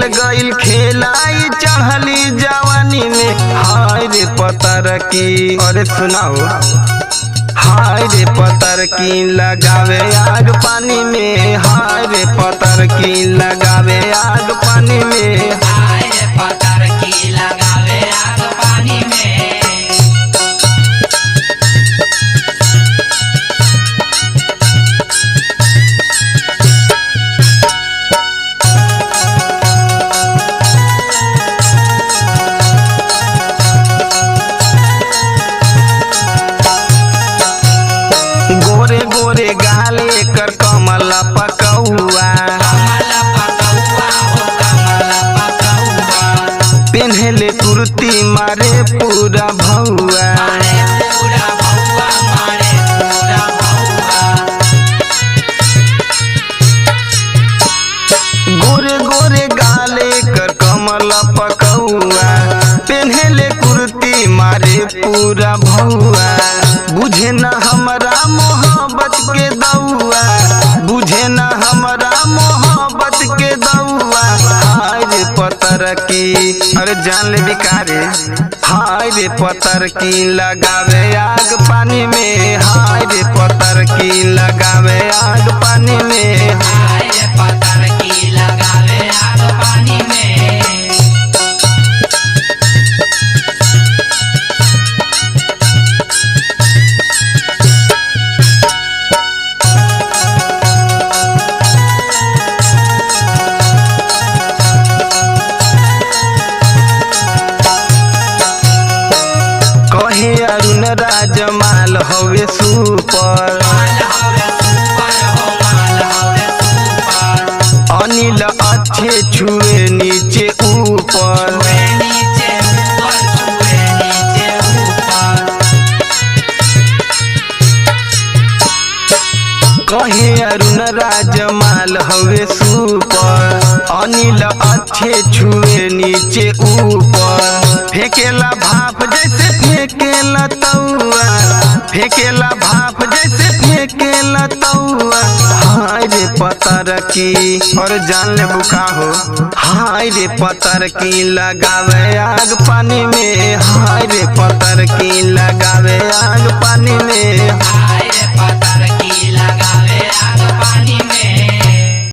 गईल खेलाई चढ़ली जवानी में। हाय रे पतर की, अरे सुनाओ, हाय रे पतर की लगावे आग पानी में। हाय रे पतर की लगावे आग पानी में। हाय रे पतर की लगावे आग पानी में। गोरे गोरे गाले कर कमला पकौआ, कमला पकौआ हो कमला पकौआ। पेन्हले कुर्ती मारे पूरा भौआ। मारे पूरा भौआ, मारे पूरा भौआ। गोरे गोरे गाले कर कमला पकौआ, पेन्हले कुर्ती मारे पूरा भौआ। बुझे न हमरा मोहब्बत के दौआ, बुझे न हमरा मोहब्बत के दौआ। हाय रे पतर की, अरे जान ले बिकारे। हाय रे पतर की लगावे आग पानी में। हाय रे पतर की लगावे आग पानी में। हाय रे पतर की लगावे आग पानी में। कहे अरुण राजमाल हवे सुपर, माल हवे सुपर हो माल हवे सुपर। अनिल अच्छे छुए नीचे ऊपर। छुए नीचे ऊपर, छुए नीचे ऊपर। कहे अरुण राजमाल हवे सुपर, अनिल अच्छे छुए नीचे ऊपर। फेंकेला भाप जैसे फेंकेला तौआ, फेंकेला भाप जैसे फेंकेला तौआ। हाय रे पतर की, और जान ले बुका हो। हाय रे पतर की लगावे आग पानी में। हाय रे पतर की लगावे आग पानी में।